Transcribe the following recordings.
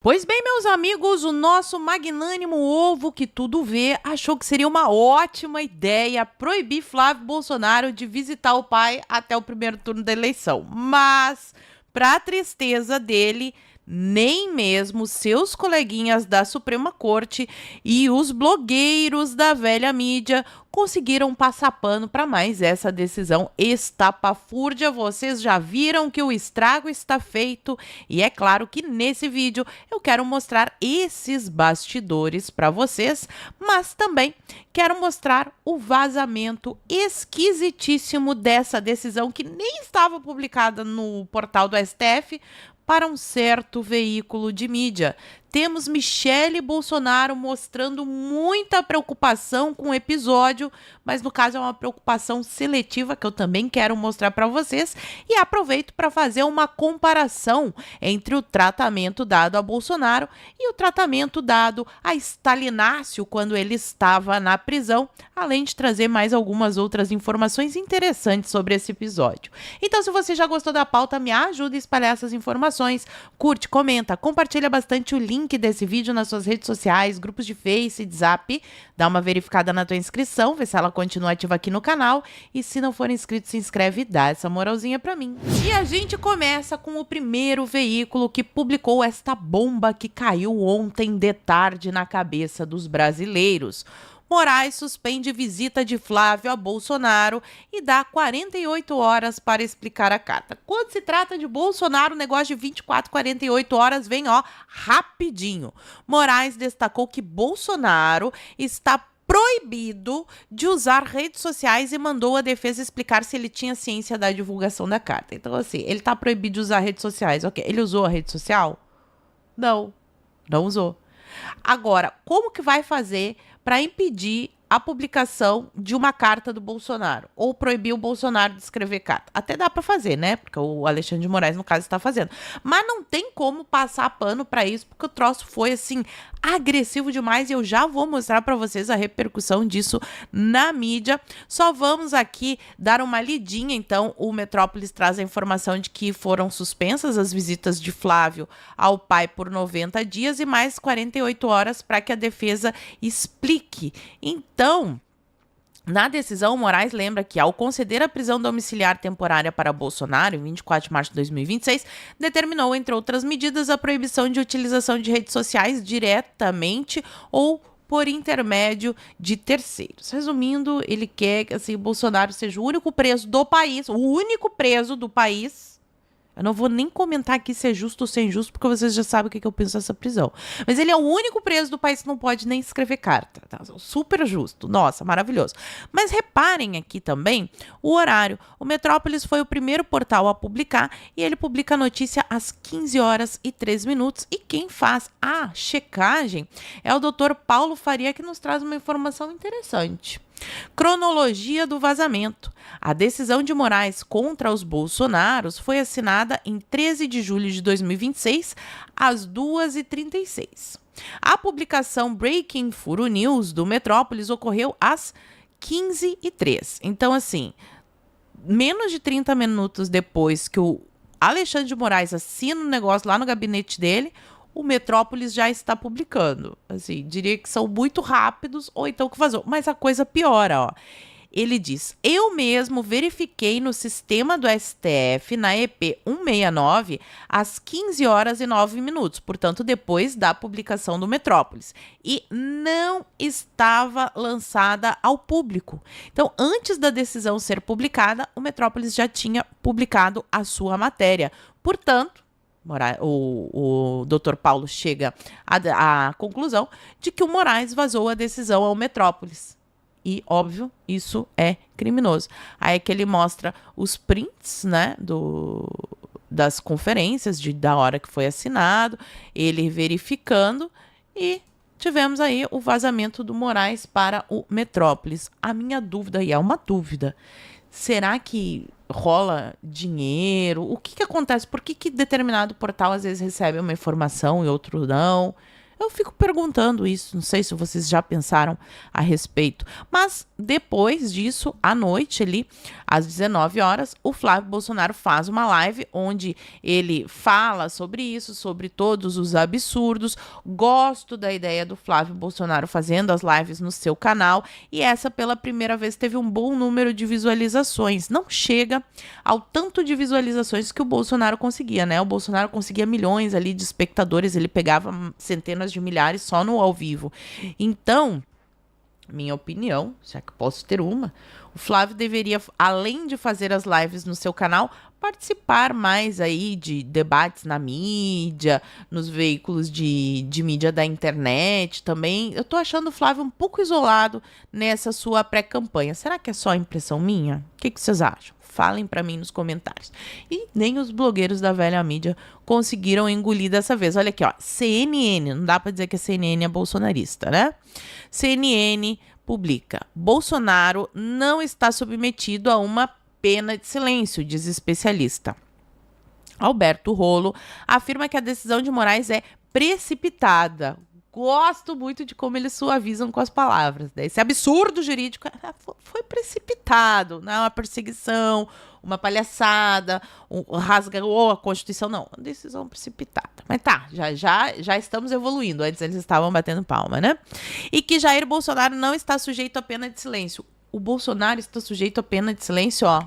Pois bem, meus amigos, o nosso magnânimo ovo que tudo vê achou que seria uma ótima ideia proibir Flávio Bolsonaro de visitar o pai até o primeiro turno da eleição. Mas, para tristeza dele, nem mesmo seus coleguinhas da Suprema Corte e os blogueiros da velha mídia conseguiram passar pano para mais essa decisão estapafúrdia. Vocês já viram que o estrago está feito e é claro que nesse vídeo eu quero mostrar esses bastidores para vocês, mas também quero mostrar o vazamento esquisitíssimo dessa decisão que nem estava publicada no portal do STF, para um certo veículo de mídia. Temos Michele Bolsonaro mostrando muita preocupação com o episódio, mas no caso é uma preocupação seletiva que eu também quero mostrar para vocês e aproveito para fazer uma comparação entre o tratamento dado a Bolsonaro e o tratamento dado a Stalinácio quando ele estava na prisão, além de trazer mais algumas outras informações interessantes sobre esse episódio. Então, se você já gostou da pauta, me ajuda a espalhar essas informações, curte, comenta, compartilha bastante o link desse vídeo nas suas redes sociais, grupos de Face, de Zap, dá uma verificada na tua inscrição, vê se ela continua ativa aqui no canal e se não for inscrito, se inscreve e dá essa moralzinha pra mim. E a gente começa com o primeiro veículo que publicou esta bomba que caiu ontem de tarde na cabeça dos brasileiros. Moraes suspende visita de Flávio a Bolsonaro e dá 48 horas para explicar a carta. Quando se trata de Bolsonaro, o negócio de 24, 48 horas vem, rapidinho. Moraes destacou que Bolsonaro está proibido de usar redes sociais e mandou a defesa explicar se ele tinha ciência da divulgação da carta. Então, assim, ele está proibido de usar redes sociais. Ok, ele usou a rede social? Não usou. Agora, como que vai fazer para impedir a publicação de uma carta do Bolsonaro ou proibir o Bolsonaro de escrever carta? Até dá para fazer, né? Porque o Alexandre de Moraes, no caso, está fazendo. Mas não tem como passar pano para isso, porque o troço foi, assim, agressivo demais e eu já vou mostrar para vocês a repercussão disso na mídia. Só vamos aqui dar uma lidinha, então. O Metrópolis traz a informação de que foram suspensas as visitas de Flávio ao pai por 90 dias e mais 48 horas para que a defesa explique. Então, na decisão, Moraes lembra que, ao conceder a prisão domiciliar temporária para Bolsonaro, em 24 de março de 2026, determinou, entre outras medidas, a proibição de utilização de redes sociais diretamente ou por intermédio de terceiros. Resumindo, ele quer que assim, Bolsonaro seja o único preso do país, o único preso do país. Eu não vou nem comentar aqui se é justo ou se é injusto, porque vocês já sabem o que eu penso dessa prisão. Mas ele é o único preso do país que não pode nem escrever carta. Tá? Super justo. Nossa, maravilhoso. Mas reparem aqui também o horário. O Metrópolis foi o primeiro portal a publicar e ele publica a notícia às 15 horas e 3 minutos. E quem faz a checagem é o Dr. Paulo Faria, que nos traz uma informação interessante. Cronologia do vazamento. A decisão de Moraes contra os Bolsonaros foi assinada em 13 de julho de 2026, às 2h36. A publicação Breaking Furo News do Metrópolis ocorreu às 15h03. Então, assim, menos de 30 minutos depois que o Alexandre de Moraes assina o negócio lá no gabinete dele, o Metrópolis já está publicando. Assim, diria que são muito rápidos ou então que vazou. Mas a coisa piora, Ele diz, eu mesmo verifiquei no sistema do STF, na EP 169, às 15 horas e 9 minutos, portanto, depois da publicação do Metrópolis. E não estava lançada ao público. Então, antes da decisão ser publicada, o Metrópolis já tinha publicado a sua matéria. Portanto, o Dr. Paulo chega à conclusão de que o Moraes vazou a decisão ao Metrópolis. E, óbvio, isso é criminoso. Aí é que ele mostra os prints, né, das conferências, da hora que foi assinado, ele verificando e tivemos aí o vazamento do Moraes para o Metrópolis. A minha dúvida, e é uma dúvida, será que rola dinheiro? O que acontece? Por que determinado portal às vezes recebe uma informação e outro não? Eu fico perguntando isso, não sei se vocês já pensaram a respeito. Mas depois disso, à noite ali, às 19 horas, o Flávio Bolsonaro faz uma live onde ele fala sobre isso, sobre todos os absurdos. Gosto da ideia do Flávio Bolsonaro fazendo as lives no seu canal, e essa pela primeira vez teve um bom número de visualizações. Não chega ao tanto de visualizações que o Bolsonaro conseguia, né? O Bolsonaro conseguia milhões ali de espectadores, ele pegava centenas de milhares só no ao vivo. Então, minha opinião, se é que posso ter uma, o Flávio deveria, além de fazer as lives no seu canal, participar mais aí de debates na mídia, nos veículos de mídia da internet também. Eu tô achando o Flávio um pouco isolado nessa sua pré-campanha. Será que é só impressão minha? O que vocês acham? Falem para mim nos comentários. E nem os blogueiros da velha mídia conseguiram engolir dessa vez. Olha aqui, ó. CNN, não dá para dizer que a CNN é bolsonarista, né? CNN publica: Bolsonaro não está submetido a uma pena de silêncio, diz especialista. Alberto Rolo afirma que a decisão de Moraes é precipitada. Gosto muito de como eles suavizam com as palavras, né? Esse absurdo jurídico foi precipitado, não é uma perseguição, uma palhaçada, rasgou a Constituição, não, uma decisão precipitada. Mas tá, já estamos evoluindo, antes eles estavam batendo palma, né? E que Jair Bolsonaro não está sujeito à pena de silêncio. O Bolsonaro está sujeito à pena de silêncio, ó,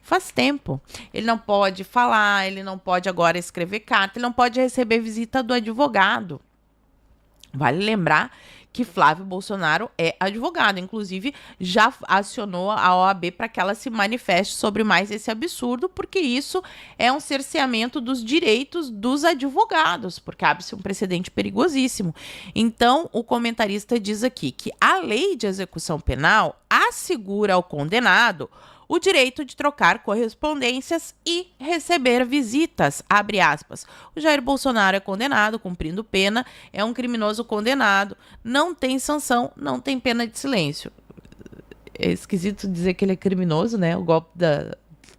faz tempo. Ele não pode falar, ele não pode agora escrever carta, ele não pode receber visita do advogado. Vale lembrar que Flávio Bolsonaro é advogado, inclusive já acionou a OAB para que ela se manifeste sobre mais esse absurdo, porque isso é um cerceamento dos direitos dos advogados, porque abre-se um precedente perigosíssimo. Então, o comentarista diz aqui que a lei de execução penal assegura ao condenado o direito de trocar correspondências e receber visitas, abre aspas. O Jair Bolsonaro é condenado, cumprindo pena, é um criminoso condenado, não tem sanção, não tem pena de silêncio. É esquisito dizer que ele é criminoso, né? O golpe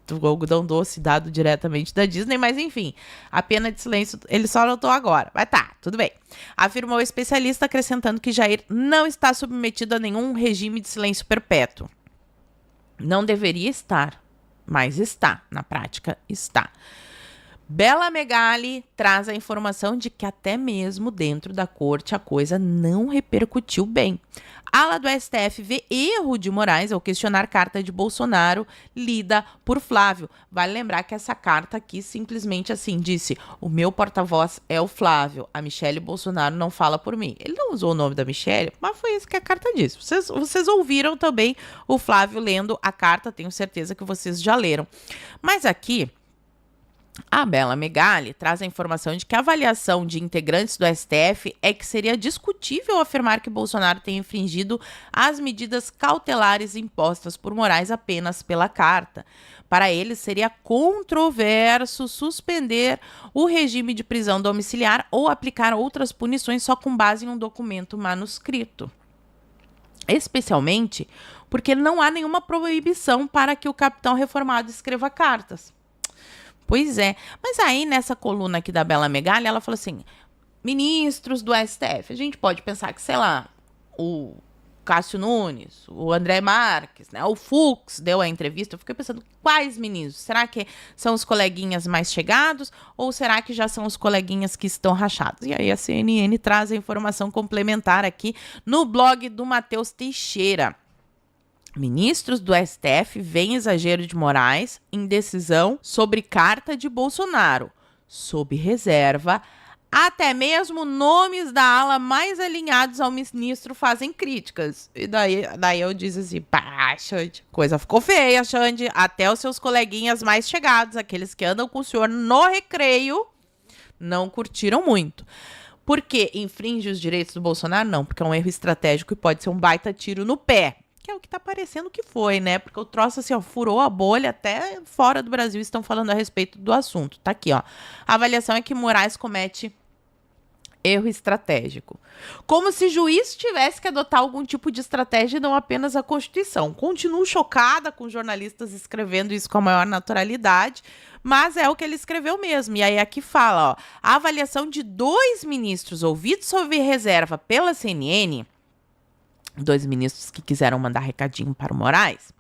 do algodão doce dado diretamente da Disney, mas enfim, a pena de silêncio ele só notou agora. Mas tá, tudo bem. Afirmou o especialista, acrescentando que Jair não está submetido a nenhum regime de silêncio perpétuo. Não deveria estar, mas está, na prática está. Bela Megali traz a informação de que até mesmo dentro da corte a coisa não repercutiu bem. A ala do STF vê erro de Moraes ao questionar carta de Bolsonaro lida por Flávio. Vale lembrar que essa carta aqui simplesmente assim disse: o meu porta-voz é o Flávio, a Michelle Bolsonaro não fala por mim. Ele não usou o nome da Michelle, mas foi isso que a carta disse. Vocês ouviram também o Flávio lendo a carta, tenho certeza que vocês já leram. Mas aqui a Bela Megali traz a informação de que a avaliação de integrantes do STF é que seria discutível afirmar que Bolsonaro tem infringido as medidas cautelares impostas por Moraes apenas pela carta. Para eles, seria controverso suspender o regime de prisão domiciliar ou aplicar outras punições só com base em um documento manuscrito. Especialmente porque não há nenhuma proibição para que o capitão reformado escreva cartas. Pois é, mas aí nessa coluna aqui da Bela Megali, ela falou assim, ministros do STF, a gente pode pensar que, sei lá, o Cássio Nunes, o André Marques, né, o Fux deu a entrevista, eu fiquei pensando, quais ministros? Será que são os coleguinhas mais chegados ou será que já são os coleguinhas que estão rachados? E aí a CNN traz a informação complementar aqui no blog do Matheus Teixeira. Ministros do STF veem exagero de Moraes em decisão sobre carta de Bolsonaro, sob reserva. Até mesmo nomes da ala mais alinhados ao ministro fazem críticas. E daí eu disse assim, pá, Xande, coisa ficou feia, Xande. Até os seus coleguinhas mais chegados, aqueles que andam com o senhor no recreio, não curtiram muito. Por que infringe os direitos do Bolsonaro? Não, porque é um erro estratégico e pode ser um baita tiro no pé. Que é o que tá parecendo que foi, né? Porque o troço assim, ó, furou a bolha, até fora do Brasil estão falando a respeito do assunto. Tá aqui, ó. A avaliação é que Moraes comete Erro estratégico. Como se juiz tivesse que adotar algum tipo de estratégia e não apenas a Constituição. Continuo chocada com jornalistas escrevendo isso com a maior naturalidade, mas é o que ele escreveu mesmo. E aí aqui fala, ó, a avaliação de 2 ministros ouvidos sob reserva pela CNN, 2 ministros que quiseram mandar recadinho para o Moraes,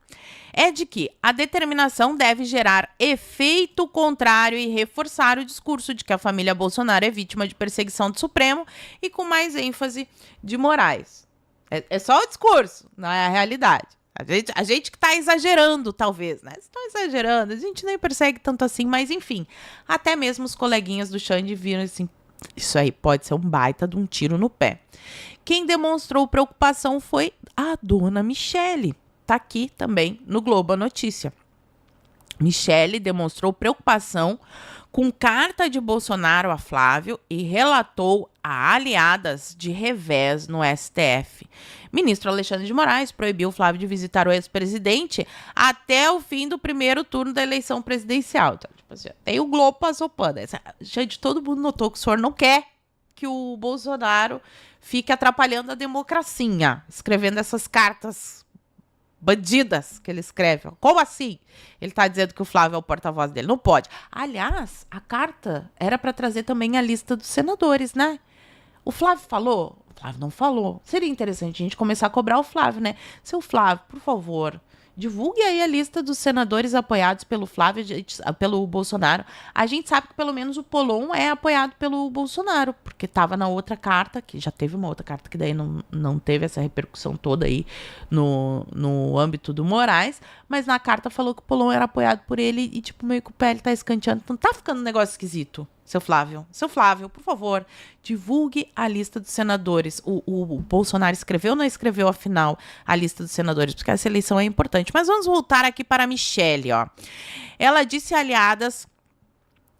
é de que a determinação deve gerar efeito contrário e reforçar o discurso de que a família Bolsonaro é vítima de perseguição do Supremo e com mais ênfase de Moraes. É só o discurso, não é a realidade. A gente que está exagerando, talvez, né? Estão exagerando, a gente nem persegue tanto assim, mas enfim. Até mesmo os coleguinhas do Xande viram assim, isso aí pode ser um baita de um tiro no pé. Quem demonstrou preocupação foi a dona Michele. Tá aqui também no Globo a notícia. Michele demonstrou preocupação com carta de Bolsonaro a Flávio e relatou a aliadas de revés no STF. Ministro Alexandre de Moraes proibiu Flávio de visitar o ex-presidente até o fim do primeiro turno da eleição presidencial. Então, tipo assim, tem o Globo passou pano. Gente, todo mundo notou que o senhor não quer que o Bolsonaro fique atrapalhando a democracia, escrevendo essas cartas bandidas que ele escreve. Como assim? Ele tá dizendo que o Flávio é o porta-voz dele. Não pode. Aliás, a carta era para trazer também a lista dos senadores, né? O Flávio falou? O Flávio não falou. Seria interessante a gente começar a cobrar o Flávio, né? Seu Flávio, por favor, divulgue aí a lista dos senadores apoiados pelo Flávio, pelo Bolsonaro. A gente sabe que pelo menos o Polon é apoiado pelo Bolsonaro, porque estava na outra carta, que já teve uma outra carta que daí não teve essa repercussão toda aí no âmbito do Moraes, mas na carta falou que o Polon era apoiado por ele e tipo meio que o pé ele tá escanteando. Então tá ficando um negócio esquisito. Seu Flávio, por favor, divulgue a lista dos senadores. O Bolsonaro escreveu ou não escreveu, afinal, a lista dos senadores? Porque essa eleição é importante. Mas vamos voltar aqui para a Michele, ó. Ela disse a aliadas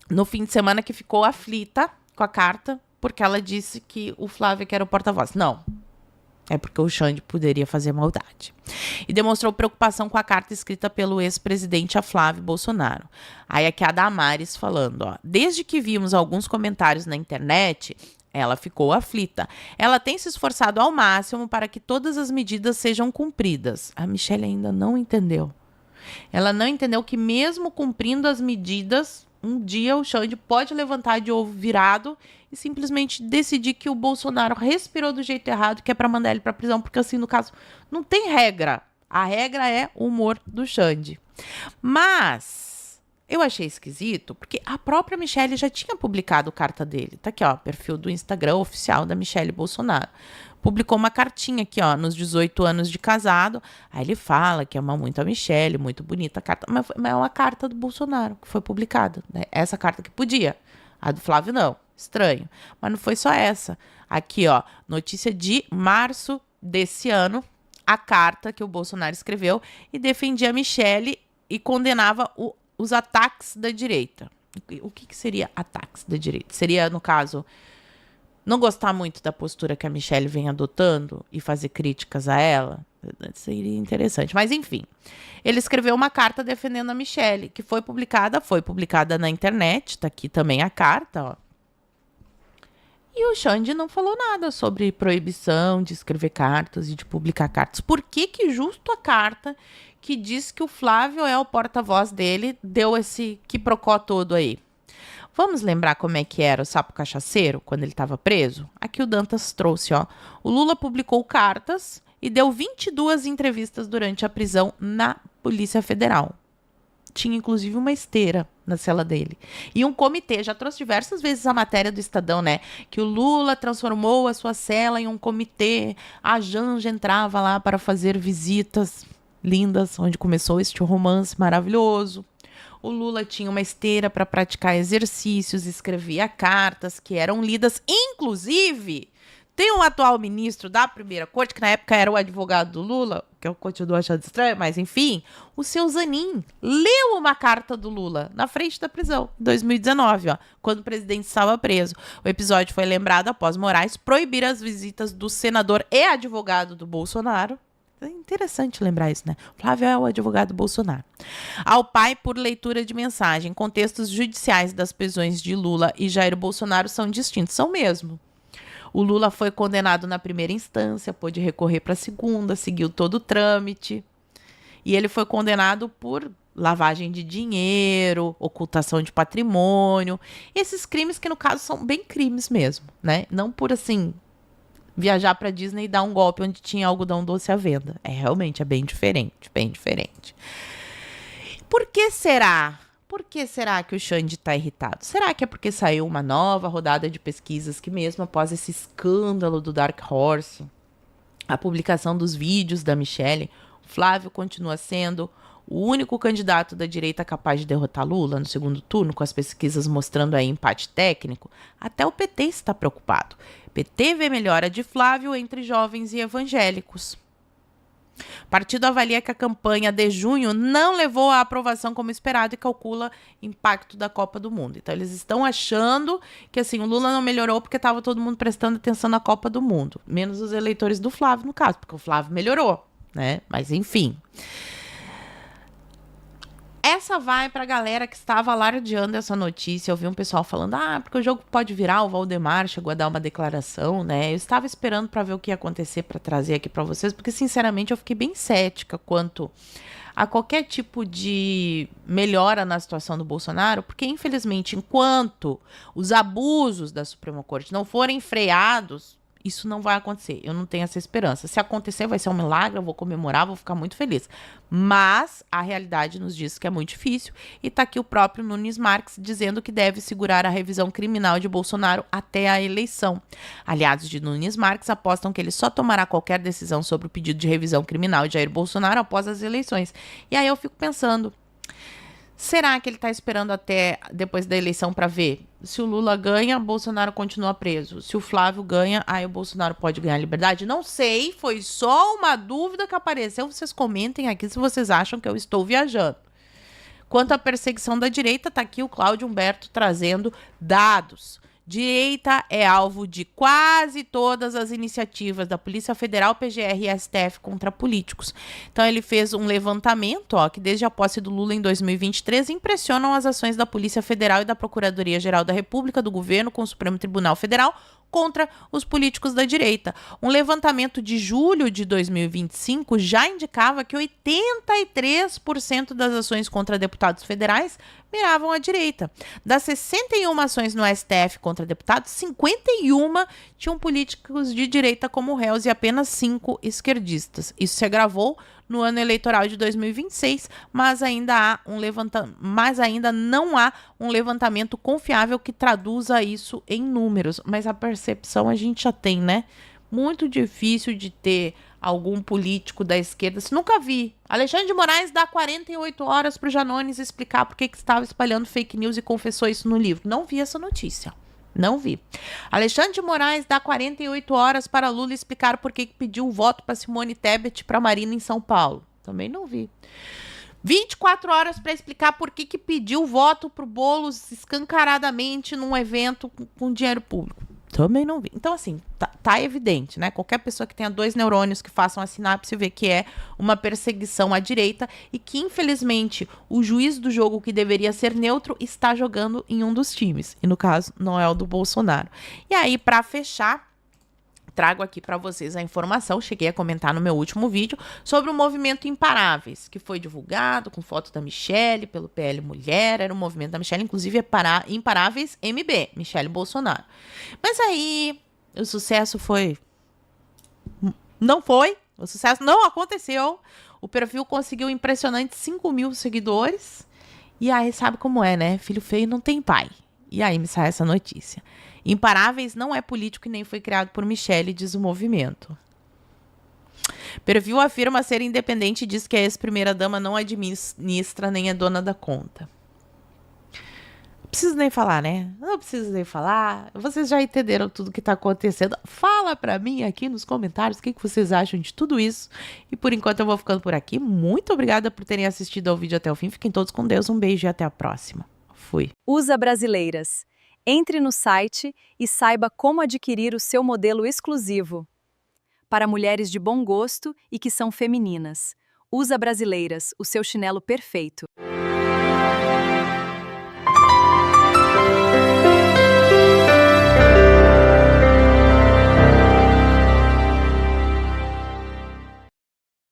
no fim de semana que ficou aflita com a carta, porque ela disse que o Flávio que era o porta-voz. Não. É porque o Xande poderia fazer maldade. E demonstrou preocupação com a carta escrita pelo ex-presidente a Flávio Bolsonaro. Aí aqui a Damares falando, ó. Desde que vimos alguns comentários na internet, ela ficou aflita. Ela tem se esforçado ao máximo para que todas as medidas sejam cumpridas. A Michele ainda não entendeu. Ela não entendeu que mesmo cumprindo as medidas, um dia o Xande pode levantar de ovo virado e simplesmente decidir que o Bolsonaro respirou do jeito errado, que é para mandar ele para prisão, porque assim, no caso, não tem regra. A regra é o humor do Xande. Mas eu achei esquisito, porque a própria Michele já tinha publicado carta dele. Tá aqui, ó, perfil do Instagram oficial da Michele Bolsonaro. Publicou uma cartinha aqui, ó, nos 18 anos de casado. Aí ele fala que ama muito a Michele, muito bonita a carta. Mas é uma carta do Bolsonaro que foi publicada, né? Essa carta que podia. A do Flávio não. Estranho. Mas não foi só essa. Aqui, ó, notícia de março desse ano, a carta que o Bolsonaro escreveu e defendia a Michele e condenava os ataques da direita. O que seria ataques da direita? Seria, no caso, não gostar muito da postura que a Michele vem adotando e fazer críticas a ela? Seria interessante. Mas, enfim, ele escreveu uma carta defendendo a Michele, que foi publicada na internet. Tá aqui também a carta, ó. E o Xande não falou nada sobre proibição de escrever cartas e de publicar cartas. Por que justo a carta que diz que o Flávio é o porta-voz dele deu esse quiprocó todo aí? Vamos lembrar como é que era o sapo cachaceiro quando ele estava preso? Aqui o Dantas trouxe, ó. O Lula publicou cartas e deu 22 entrevistas durante a prisão na Polícia Federal. Tinha, inclusive, uma esteira na cela dele. E um comitê. Já trouxe diversas vezes a matéria do Estadão, né? Que o Lula transformou a sua cela em um comitê. A Janja entrava lá para fazer visitas lindas, onde começou este romance maravilhoso. O Lula tinha uma esteira para praticar exercícios, escrevia cartas que eram lidas. Inclusive, tem um atual ministro da primeira corte, que na época era o advogado do Lula, que eu continuo achando estranho, mas enfim, o seu Zanin leu uma carta do Lula na frente da prisão, em 2019, ó, quando o presidente estava preso. O episódio foi lembrado após Moraes proibir as visitas do senador e advogado do Bolsonaro. É interessante lembrar isso, né? Flávio é o advogado do Bolsonaro. Ao pai por leitura de mensagem. Contextos judiciais das prisões de Lula e Jair Bolsonaro são distintos. São mesmo. O Lula foi condenado na primeira instância, pôde recorrer para a segunda, seguiu todo o trâmite. E ele foi condenado por lavagem de dinheiro, ocultação de patrimônio. Esses crimes que, no caso, são bem crimes mesmo, né? Não por, assim, viajar para Disney e dar um golpe onde tinha algodão doce à venda. Realmente, é bem diferente, bem diferente. Por que será? Por que será que o Xande está irritado? Será que é porque saiu uma nova rodada de pesquisas que mesmo após esse escândalo do Dark Horse, a publicação dos vídeos da Michelle, o Flávio continua sendo o único candidato da direita capaz de derrotar Lula no segundo turno, com as pesquisas mostrando aí empate técnico? Até o PT está preocupado. O PT vê melhora de Flávio entre jovens e evangélicos. O partido avalia que a campanha de junho não levou à aprovação como esperado e calcula impacto da Copa do Mundo. Então, eles estão achando que assim, o Lula não melhorou porque estava todo mundo prestando atenção na Copa do Mundo. Menos os eleitores do Flávio, no caso, porque o Flávio melhorou, né? Mas, enfim. Essa vai pra galera que estava alardeando essa notícia. Eu vi um pessoal falando, porque o jogo pode virar, o Valdemar chegou a dar uma declaração, né? Eu estava esperando para ver o que ia acontecer para trazer aqui para vocês, porque sinceramente eu fiquei bem cética quanto a qualquer tipo de melhora na situação do Bolsonaro, porque infelizmente enquanto os abusos da Suprema Corte não forem freados, isso não vai acontecer. Eu não tenho essa esperança. Se acontecer, vai ser um milagre, eu vou comemorar, vou ficar muito feliz. Mas a realidade nos diz que é muito difícil. E tá aqui o próprio Nunes Marques dizendo que deve segurar a revisão criminal de Bolsonaro até a eleição. Aliados de Nunes Marques apostam que ele só tomará qualquer decisão sobre o pedido de revisão criminal de Jair Bolsonaro após as eleições. E aí eu fico pensando, será que ele está esperando até depois da eleição para ver? Se o Lula ganha, Bolsonaro continua preso. Se o Flávio ganha, aí o Bolsonaro pode ganhar liberdade? Não sei, foi só uma dúvida que apareceu. Vocês comentem aqui se vocês acham que eu estou viajando. Quanto à perseguição da direita, tá aqui o Cláudio Humberto trazendo dados. Direita é alvo de quase todas as iniciativas da Polícia Federal, PGR e STF contra políticos. Então ele fez um levantamento, que desde a posse do Lula em 2023 impressionam as ações da Polícia Federal e da Procuradoria-Geral da República, do governo com o Supremo Tribunal Federal contra os políticos da direita. Um levantamento de julho de 2025 já indicava que 83% das ações contra deputados federais miravam a direita. Das 61 ações no STF contra deputados, 51 tinham políticos de direita como réus e apenas 5 esquerdistas. Isso se agravou no ano eleitoral de 2026, mas ainda não há um levantamento confiável que traduza isso em números. Mas a percepção a gente já tem, né? Muito difícil de ter algum político da esquerda. Se nunca vi. Alexandre de Moraes dá 48 horas para o Janones explicar por que estava espalhando fake news e confessou isso no livro. Não vi essa notícia. Não vi. Alexandre de Moraes dá 48 horas para Lula explicar por que pediu o voto para Simone Tebet para Marina em São Paulo. Também não vi. 24 horas para explicar por que pediu voto para o Boulos escancaradamente num evento com dinheiro público. Também não vi. Então, assim, tá evidente, né? Qualquer pessoa que tenha 2 neurônios que façam a sinapse vê que é uma perseguição à direita e que, infelizmente, o juiz do jogo que deveria ser neutro está jogando em um dos times. E, no caso, não é o do Bolsonaro. E aí, para fechar, trago aqui para vocês a informação, cheguei a comentar no meu último vídeo, sobre o movimento Imparáveis, que foi divulgado com foto da Michelle pelo PL Mulher, era o movimento da Michelle, inclusive Imparáveis MB, Michelle Bolsonaro. Mas aí, o sucesso o sucesso não aconteceu, o perfil conseguiu impressionantes 5 mil seguidores, e aí sabe como é, né? Filho feio não tem pai. E aí me sai essa notícia. Imparáveis não é político e nem foi criado por Michelle, diz o movimento. Perfil afirma ser independente e diz que a ex-primeira-dama não administra nem é dona da conta. Não preciso nem falar, né? Não preciso nem falar. Vocês já entenderam tudo que está acontecendo. Fala pra mim aqui nos comentários o que vocês acham de tudo isso. E por enquanto eu vou ficando por aqui. Muito obrigada por terem assistido ao vídeo até o fim. Fiquem todos com Deus. Um beijo e até a próxima. Fui. USA Brasileiras. Entre no site e saiba como adquirir o seu modelo exclusivo. Para mulheres de bom gosto e que são femininas. USA Brasileiras, o seu chinelo perfeito.